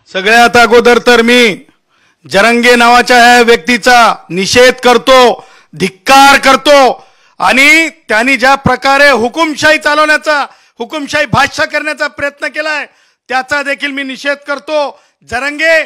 सगळ्यात अगोदर तर मी जरंगे नावाच्या या व्यक्तीचा निषेध करतो, धिक्कार करतो आणि त्यांनी ज्या प्रकारे हुकुमशाही चालवण्याचा, हुकुमशाही भाष्य करण्याचा प्रयत्न केलाय त्याचा देखील मी निषेध करतो। जरंगे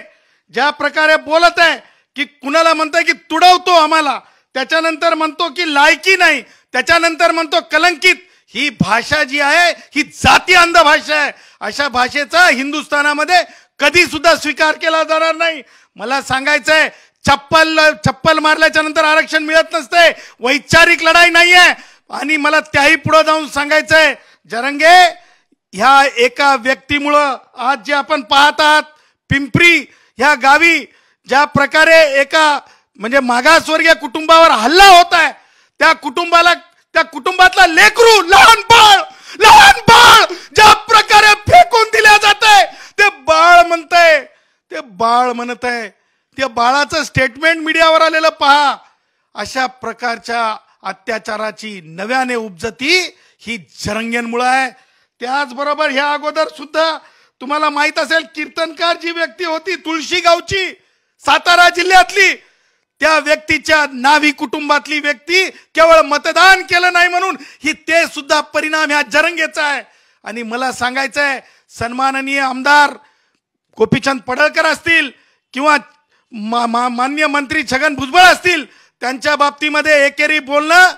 ज्या प्रकारे बोलत आहे की कुणाला म्हणतोय की तुडवतो आम्हाला, त्याच्यानंतर म्हणतो की लायकी नाही, त्याच्यानंतर म्हणतो कलंकित, ही भाषा जी आहे ही जाती अंध भाषा आहे। अशा भाषेचा हिंदुस्थानामध्ये कधी सुद्धा स्वीकार केला जाणार नाही। मला सांगायचंय चप्पल मारल्याच्या नंतर आरक्षण मिळत नसते, वैचारिक लढाई नाहीये। आणि मला त्याही पुढे जाऊन सांगायचंय, जरंगे ह्या एका व्यक्तीमुळं आज जे आपण पाहत आहात पिंपरी ह्या गावी ज्या प्रकारे एका म्हणजे मागासवर्गीय कुटुंबावर हल्ला होत आहे, त्या कुटुंबातला लेकरू लहान बाळ ज्या प्रकारे फेकून दिल्या जात आहे, ते बाळ म्हणत आहे, त्या बाळाचं स्टेटमेंट मीडियावर आलेलं पहा। अशा प्रकारच्या अत्याचाराची नव्याने उपजती ही जरंगेंमुळे आहे। त्याचबरोबर ह्या अगोदर सुद्धा तुम्हाला माहित असेल, कीर्तनकार जी व्यक्ती होती तुळशी गावची, सातारा जिल्ह्यातली, त्या व्यक्तीच्या नावी कुटुंबातली व्यक्ती केवळ मतदान केलं नाही म्हणून ही ते सुद्धा परिणाम ह्या जरंगेचा आहे। आणि मला सांगायचंय, सन्माननीय आमदार गोपीचंद पडळकर असतील किंवा माननीय मंत्री छगन भुजबळ असतील, त्यांच्या बाबतीमध्ये एकेरी बोलणं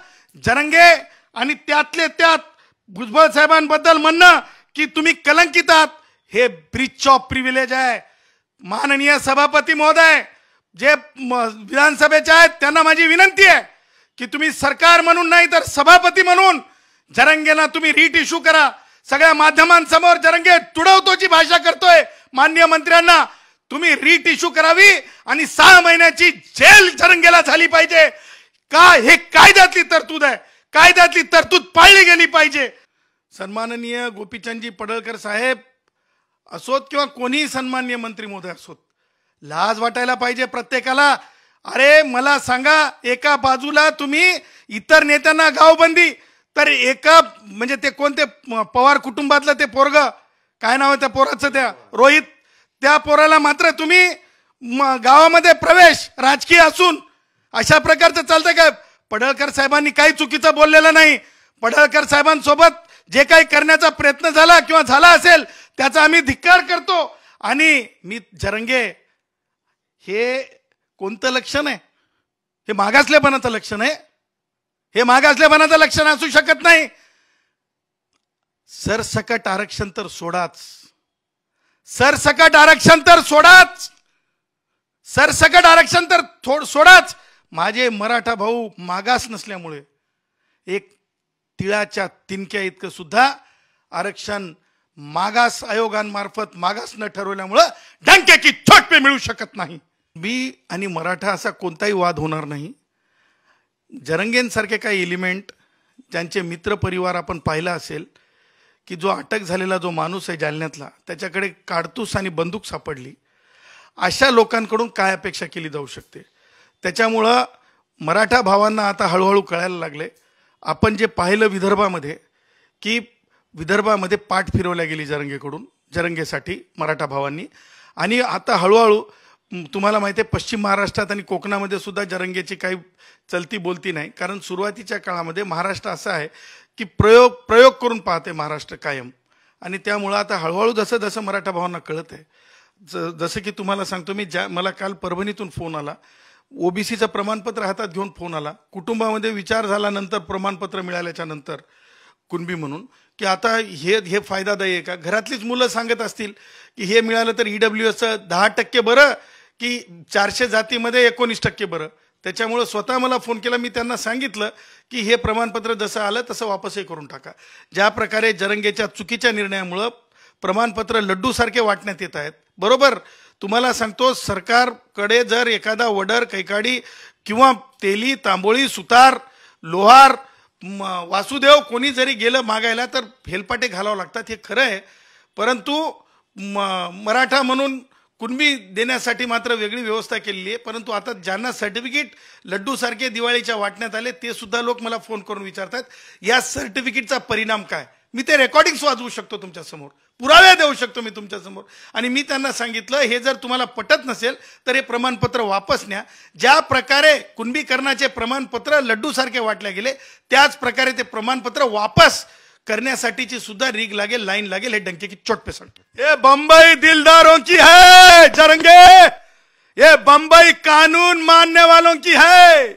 जरंगे आणि त्यातले त्यात भुजबळ साहेबांबद्दल म्हणणं की तुम्ही कलंकित आहात, हे ब्रीच ऑफ प्रिव्हिलेज आहे। माननीय सभापती महोदय जे विधानसभेचे आहेत त्यांना माझी विनंती आहे की तुम्ही सरकार म्हणून नाही तर सभापती म्हणून जरंगेला तुम्ही रीट इश्यू करा। सगळ्या माध्यमांसमोर जरंगे तुडवतोची भाषा करतोय, माननीय मंत्र्यांना तुम्ही रीट इश्यू करावी आणि 6 महिन्याची जेल जरंगेला झाली पाहिजे। का हे कायद्यातली तरतूद आहे, कायद्यातली तरतूद पाळली गेली पाहिजे। सन्माननीय गोपीचंदजी पडळकर साहेब असोत किंवा कोणीही सन्माननीय मंत्री महोदय असोत, लाज वाटायला पाहिजे प्रत्येकाला। अरे मला सांगा, एका बाजूला तुम्ही इतर नेत्यांना गावबंदी, तर एका म्हणजे ते कोणते पवार कुटुंबातलं ते पोरग, काय नाव आहे त्या पोराचं, त्या रोहित, त्या पोराला मात्र तुम्ही गावामध्ये प्रवेश राजकीय असून अशा प्रकारचं चालतंय काय? पडळकर साहेबांनी काही चुकीचं बोललेलं नाही। पडळकर साहेबांसोबत जे काही करण्याचा प्रयत्न झाला किंवा झाला असेल त्याचा आम्ही धिक्कार करतो। आणि मी जरंगे, हे कोणतं लक्षण आहे? हे मागासलेपणाचं लक्षण आहे, हे मागासलेपणाचं लक्षण असू शकत नाही। सरसकट आरक्षण तर सोडाच, सरसकट आरक्षण तर सोडाच, सरसकट आरक्षण तर सोडाच। माझे मराठा भाऊ मागास नसल्यामुळे एक तिळाच्या तिनक्या इतकं सुद्धा आरक्षण मागास आयोगांमार्फत मागास न ठरवल्यामुळे डंक्याची चोट पे मिळू शकत नाही। मी आणि मराठा असा कोणताही वाद होणार नाही। जरंगेंसारखे काही एलिमेंट ज्यांचे मित्र परिवार आपण पाहिला असेल की जो अटक झालेला जो माणूस आहे जालन्यातला, त्याच्याकडे काडतूस आणि बंदूक सापडली, अशा लोकांकडून काय अपेक्षा केली जाऊ शकते? त्याच्यामुळं मराठा भावांना आता हळूहळू कळायला लागले। आपण जे पाहिलं विदर्भामध्ये की विदर्भामध्ये पाठ फिरवल्या गेली जरंगेकडून, जरंगेसाठी मराठा भावांनी, आणि आता हळूहळू तुम्हाला माहिती आहे पश्चिम महाराष्ट्रात आणि कोकणामध्ये सुद्धा जरंगेची काही चलती बोलती नाही। कारण सुरुवातीच्या काळामध्ये महाराष्ट्र असं आहे की प्रयोग करून पाहते महाराष्ट्र कायम, आणि त्यामुळं आता हळूहळू जसं जसं मराठा भावांना कळत आहे, जसं की तुम्हाला सांगतो मी, मला काल परभणीतून फोन आला, ओबीसीचं प्रमाणपत्र हातात घेऊन फोन आला, कुटुंबामध्ये विचार झाल्यानंतर प्रमाणपत्र मिळाल्याच्या नंतर कुणबी म्हणून, की आता हे फायदादायी आहे का? घरातलीच मुलं सांगत असतील की हे मिळालं तर EWSचं 10% बरं की 400 जातीमध्ये 19% बरं। त्याच्यामुळं स्वतः मला फोन केला, मी त्यांना सांगितलं की हे प्रमाणपत्र जसं आलं तसं वापसही करून टाका। ज्या प्रकारे जरंगेच्या चुकीच्या निर्णयामुळं प्रमाणपत्र लड्डूसारखे वाटण्यात येत आहेत, बरोबर तुम्हाला सांगतो, सरकारकडे जर एखादा वडर, कैकाडी किंवा तेली, तांबोळी, सुतार, लोहार, वासुदेव कोणी जरी गेलं मागायला तर हेलपाटे घालावं लागतात, हे खरं आहे। परंतु मराठा म्हणून कुणबी देण्यासाठी मात्र वेगळी व्यवस्था केलेली आहे। परंतु आता ज्यांना सर्टिफिकेट लड्डूसारखे दिवाळीच्या वाटण्यात आले ते सुद्धा लोक मला फोन करून विचारतात, या सर्टिफिकेटचा परिणाम काय? मी ते रेकॉर्डिंग्स वाजवू शकतो तुमच्यासमोर, पुरावे देऊ शकतो मी तुमच्यासमोर. आणि मी त्यांना सांगितलं, हे जर तुम्हाला पटत नसेल तर हे प्रमाणपत्र वापस न्या. ज्या प्रकारे कुणबीकरणाचे प्रमाणपत्र लड्डूसारखे वाटले गेले, त्याच प्रकारे ते प्रमाणपत्र वापस करण्यासाठीची सुद्धा रीग लागेल, लाईन लागेल. हे डंके की चोट पे सांगतो. ये बंबई दिलदारों की है जरंगे, ये बंबई कानून मानने वालों की है,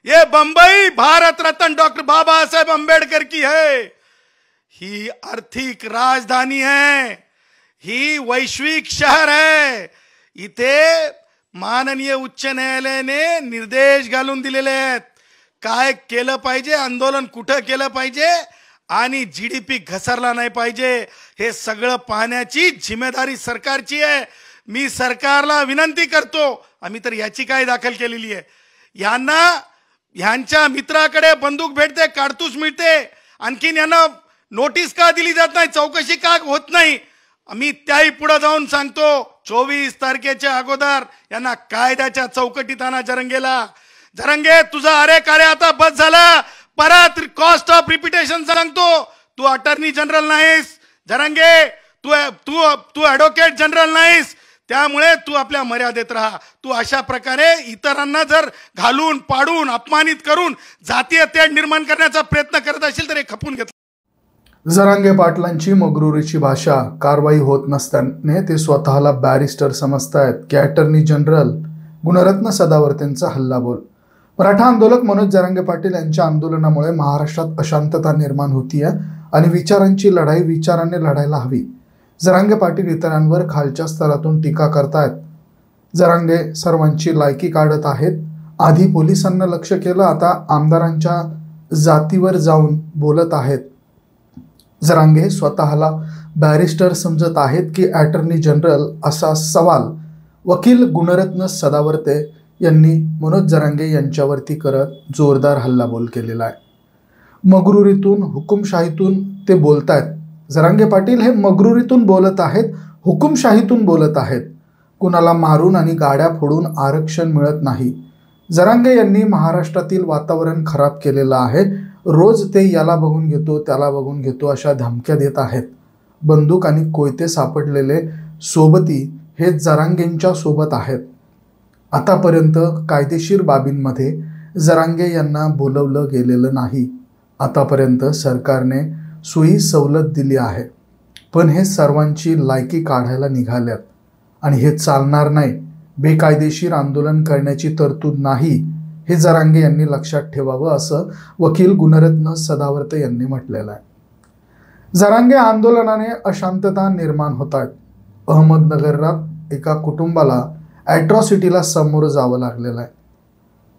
ये बंबई भारत रत्न डॉक्टर बाबा साहेब अंबेडकर की है. ही आर्थिक राजधानी है, ही वैश्विक शहर है. इथे माननीय उच्च न्यायालयाने निर्देश घालून दिलेले आहेत, काय केलं पाहिजे, आंदोलन कुठं केलं पाहिजे आणि जीडीपी घसरला नाही पाहिजे. हे सगळं पाहण्याची जिम्मेदारी सरकारची आहे. मी सरकारला विनंती करतो, आम्ही तर याचिका दाखल केलेली आहे, ह्यांच्या मित्राकडे बंदूक भेटते, काडतूस मिळते, आणखीन यांना नोटीस का दिली जात नाही, चौकशी का होत नाही. आम्ही त्याही पुढे जाऊन सांगतो, 24 तारखेच्या अगोदर यांना कायद्याच्या चौकटीत आणा. जरंगे तुझा अरे कार्य आता बस झाला. परत कॉस्ट ऑफ रिपिटेशन सांगतो, तू अटर्नी जनरल नाहीस जरंगे, तू ॲडव्होकेट जनरल नाहीस. त्यामुळे तू आपल्या मर्यादेत राहा. तू अशा प्रकारे इतरांना जर घालून पाडून अपमानित करून जातीय तेढ निर्माण करण्याचा प्रयत्न करत असेल तर हे खपून घेतलं. जरांगे पाटलांची मगरुरीची भाषा, कारवाई होत नसताना ते स्वतःला बॅरिस्टर समजतायत की अटर्नी जनरल. गुणरत्न सदावर्तेंचा हल्लाबोल. मराठा आंदोलक मनोज जरांगे पाटील यांच्या आंदोलनामुळे महाराष्ट्रात अशांतता निर्माण होतीये आणि विचारांची लढाई विचारांनी लढायला हवी. जरांगे पाटील इतरांवर खालच्या स्तरातून टीका करतायत. जरांगे सर्वांची लायकी काढत आहेत. आधी पोलिसांना लक्ष केलं, आता आमदारांच्या जातीवर जाऊन बोलत आहेत. जरांगे स्वतःला बॅरिस्टर समजत आहेत की अटर्नी जनरल, असा सवाल वकील गुणरत्न सदावर्ते यांनी मनोज जरांगे यांच्यावरती करत जोरदार हल्लाबोल केलेला आहे. मगरुरीतून, हुकुमशाहीतून ते बोलतायत. जरांगे पाटील हे मगरुरीतून बोलत आहेत, हुकुमशाहीतून बोलत आहेत. कुणाला मारून आणि गाड्या फोडून आरक्षण मिळत नाही. जरांगे यांनी महाराष्ट्रातील वातावरण खराब केलेलं आहे. रोज ते याला बघून घेतो, त्याला बघून घेतो अशा धमक्या देत आहेत. बंदूक आणि कोयते सापडलेले सोबती हे जरांगेंच्या सोबत आहेत. आतापर्यंत कायदेशीर बाबींमध्ये जरांगे यांना बोलवलं गेलेलं नाही. आतापर्यंत सरकारने सोयी सवलत दिली आहे, पण हे सर्वांची लायकी काढायला निघाल्यात आणि हे चालणार नाही. बेकायदेशीर आंदोलन करण्याची तरतूद नाही, हे जरांगे यांनी लक्षात ठेवावं, असं वकील गुणरत्न सदावर्ते यांनी म्हटलेलं आहे. जरांगे आंदोलनाने अशांतता निर्माण होत आहेत. अहमदनगरात एका कुटुंबाला ॲट्रॉसिटीला सामोरं जावं लागलेलं आहे.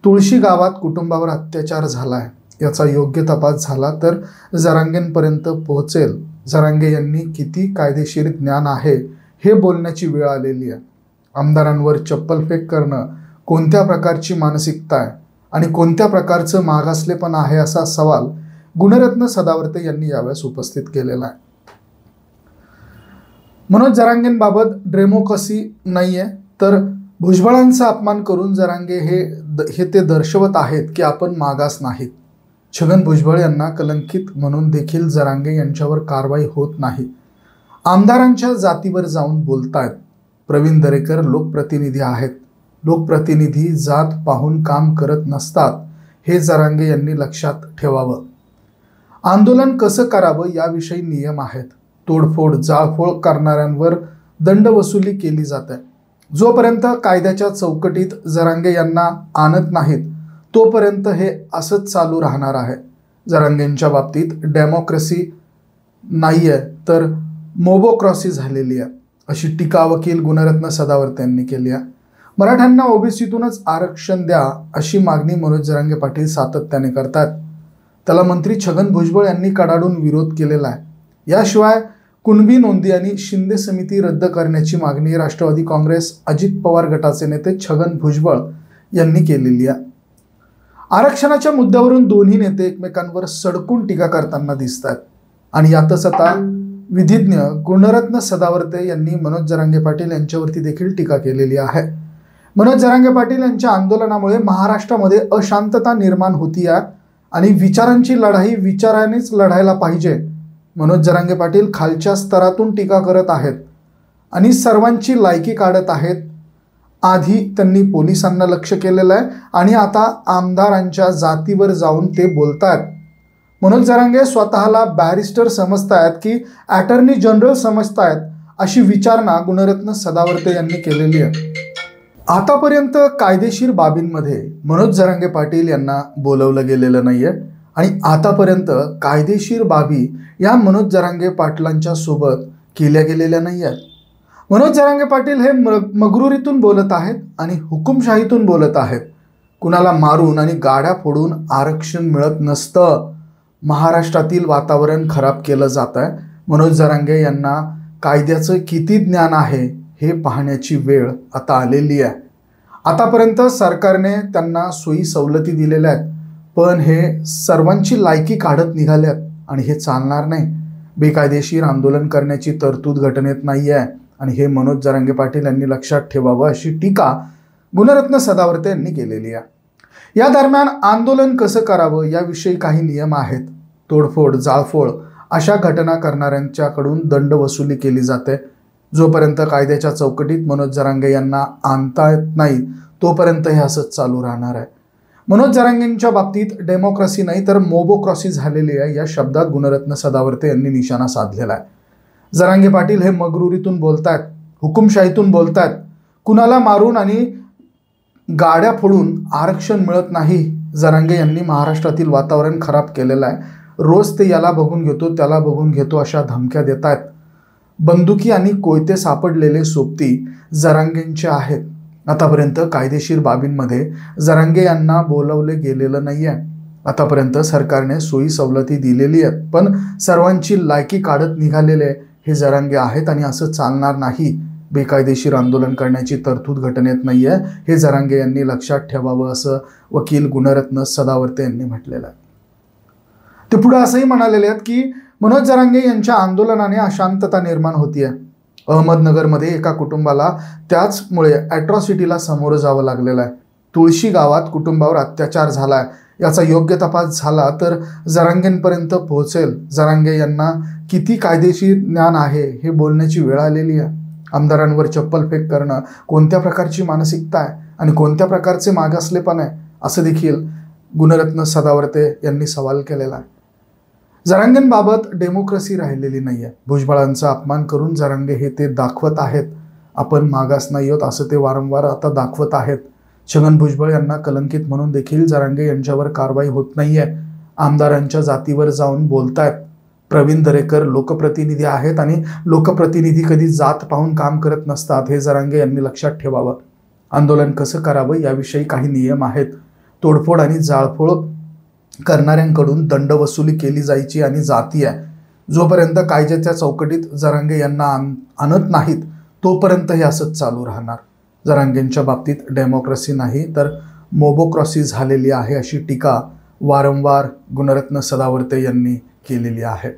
तुळशी गावात कुटुंबावर अत्याचार झाला आहे. याचा योग्य तपास झाला तर जरांगेंपर्यंत पोहोचेल. जरांगे यांनी किती कायदेशीर ज्ञान आहे हे बोलण्याची वेळ आलेली आहे. आमदारांवर चप्पलफेक करणं कोणत्या प्रकारची मानसिकता आहे आणि कोणत्या प्रकारचं मागासलेपण आहे, असा सवाल गुणरत्न सदावर्ते यांनी यावेळेस उपस्थित केलेला आहे. मनोज जरांगेंबाबत डेमोक्रसी नाहीये, तर भुजबळांचा अपमान करून जरांगे हे ते दर्शवत आहेत की आपण मागास नाहीत. छगन भुजबळ यांना कलंकित म्हणून देखील जरांगे यांच्यावर कारवाई होत नाही. आमदारांच्या जातीवर जाऊन बोलतायत. प्रवीण दरेकर लोकप्रतिनिधी आहेत. लोकप्रतिनिधी जात पाहून काम करत नसतात, हे जरांगे यांनी लक्षात ठेवावं. आंदोलन कसं करावं याविषयी नियम आहेत. तोडफोड, जाळपोळ करणाऱ्यांवर दंडवसुली केली जाते. जोपर्यंत कायद्याच्या चौकटीत जरांगे यांना आणत नाहीत तोपर्यंत हे असंच चालू राहणार आहे. जरांगेंच्या बाबतीत डेमोक्रसी नाहीये तर मोबोक्रॉसी झालेली आहे, अशी टीका वकील गुणरत्न सदावर्ते यांनी केली आहे. मराठ्यांना ओबीसीतूनच आरक्षण द्या अशी मागणी मनोज जरांगे पाटील सातत्याने करतात. त्याला मंत्री छगन भुजबळ यांनी कडाडून विरोध केलेला आहे. याशिवाय कुणबी नोंदी आणि शिंदे समिती रद्द करण्याची मागणी राष्ट्रवादी काँग्रेस अजित पवार गटाचे नेते छगन भुजबळ यांनी केलेली आहे. आरक्षणाच्या मुद्द्यावरून दोन्ही नेते एकमेकांवर सडकून टीका करताना दिसत आहेत आणि यातच आता विधिज्ञ गुणरत्न सदावर्ते यांनी मनोज जरांगे पाटील यांच्यावरती देखील टीका केलेली आहे. मनोज जरांगे पाटील यांच्या आंदोलनामुळे महाराष्ट्रामध्ये अशांतता निर्माण होती आहे आणि विचारांची लढाई विचारानेच लढायला पाहिजे, मनोज जरांगे पाटील खालच्या स्तरातून टीका करत आहेत आणि सर्वांची लायकी काढत आहेत. आधी त्यांनी पोलिसांना लक्ष केलेलं आहे आणि आता आमदारांच्या जातीवर जाऊन ते बोलतात. मनोज जरांगे स्वतःला बॅरिस्टर समजतायत की अटर्नी जनरल समजतायत अशी विचारणा गुणरत्न सदावर्ते यांनी केलेली आहे. आतापर्यंत कायदेशीर बाबींमध्ये मनोज जरांगे पाटील यांना बोलवलं गेलेलं नाहीये आणि आतापर्यंत कायदेशीर बाबी या मनोज जरांगे पाटलांच्या सोबत केल्या गेलेल्या नाही आहेत. मनोज जरांगे पाटील हे मगरुरीतून बोलत आहेत आणि हुकुमशाहीतून बोलत आहेत. कुणाला मारून आणि गाड्या फोडून आरक्षण मिळत नसतं. महाराष्ट्रातील वातावरण खराब केलं जात आहे. मनोज जरांगे यांना कायद्याचं किती ज्ञान आहे हे पाहण्याची वेळ आता आलेली आहे. आतापर्यंत सरकारने त्यांना सोयी सवलती दिलेल्या आहेत, पण हे सर्वांची लायकी काढत निघाल्यात आणि हे चालणार नाही. बेकायदेशीर आंदोलन करण्याची तरतूद घटनेत नाही आहे आणि हे मनोज जरांगे पाटील यांनी लक्षात ठेवावं अशी टीका गुणरत्न सदावर्ते यांनी केलेली आहे. या दरम्यान आंदोलन कसं करावं याविषयी काही नियम आहेत. तोडफोड, जाळपोळ अशा घटना करणाऱ्यांच्याकडून दंड वसुली केली जाते. जोपर्यंत कायद्याच्या चौकटीत मनोज जरांगे यांना आणता येत नाही तोपर्यंत हे असंच चालू राहणार आहे. मनोज जरांगेंच्या बाबतीत डेमोक्रेसी नाही तर मोबोक्रॉसी झालेली आहे या शब्दात गुणरत्न सदावर्ते यांनी निशाणा साधलेला आहे. जरांगे पाटील हे मगरुरीतून बोलतायत, हुकुमशाहीतून बोलतायत. कुणाला मारून आणि गाड्या फोडून आरक्षण मिळत नाही. जरांगे यांनी महाराष्ट्रातील वातावरण खराब केलेलं आहे. रोज ते याला बघून घेतो, त्याला बघून घेतो अशा धमक्या देत आहेत. बंदुकी आणि कोयते सापडलेले सोबती जरांगेंचे आहेत. आतापर्यंत कायदेशीर बाबींमध्ये जरांगे यांना बोलवले गेलेलं नाही आहे. आतापर्यंत सरकारने सोयी सवलती दिलेली आहेत, पण सर्वांची लायकी काढत निघालेले हे जरांगे आहेत आणि असं चालणार नाही. बेकायदेशीर आंदोलन करण्याची तरतूद घटनेत नाही आहे हे जरांगे यांनी लक्षात ठेवावं असं वकील गुणरत्न सदावर्ते यांनी म्हटलेलं आहे. ते पुढे असंही म्हणालेले आहेत की मनोज जरांगे यांच्या आंदोलनाने अशांतता निर्माण होतीये. अहमदनगरमध्ये एका कुटुंबाला त्याचमुळे ॲट्रॉसिटीला सामोरं जावं लागलेलं आहे. तुळशी गावात कुटुंबावर अत्याचार झाला आहे. याचा योग्य तपास झाला तर जरांगेंपर्यंत पोहोचेल. जरांगे यांना किती कायदेशीर ज्ञान आहे हे बोलण्याची वेळ आलेली आहे. आमदारांवर चप्पल फेक करणं कोणत्या प्रकारची मानसिकता आहे आणि कोणत्या प्रकारचे मागासलेपण आहे असं देखील गुणरत्न सदावर्ते यांनी सवाल केलेला आहे. जरांगेंबाबत डेमोक्रेसी राहिलेली नाही आहे. भुजबळांचा अपमान करून जरांगे हे ते दाखवत आहेत. आपण मागास नाही आहोत असं ते वारंवार आता दाखवत आहेत. छगन भुजबळ यांना कलंकित म्हणून देखील जरांगे यांच्यावर कारवाई होत नाहीये. आमदारांच्या जातीवर जाऊन बोलतायत. प्रवीण दरेकर लोकप्रतिनिधी आहेत आणि लोकप्रतिनिधी कधी जात पाहून काम करत नसतात हे जरांगे यांनी लक्षात ठेवावं. आंदोलन कसं करावं याविषयी काही नियम आहेत. तोडफोड आणि जाळपोळ करणाऱ्यांकडून दंड वसुली केली जायची आणि जाती आहे. जोपर्यंत कायद्याच्या चौकटीत जरांगे यांना आणत नाहीत तोपर्यंत हे असंच चालू राहणार. जरांगेंच्या बाबतीत डेमोक्रेसी नाही तर मोबोक्रॉसी झालेली आहे अशी टीका वारंवार गुणरत्न सदावर्ते यांनी केलेली आहे.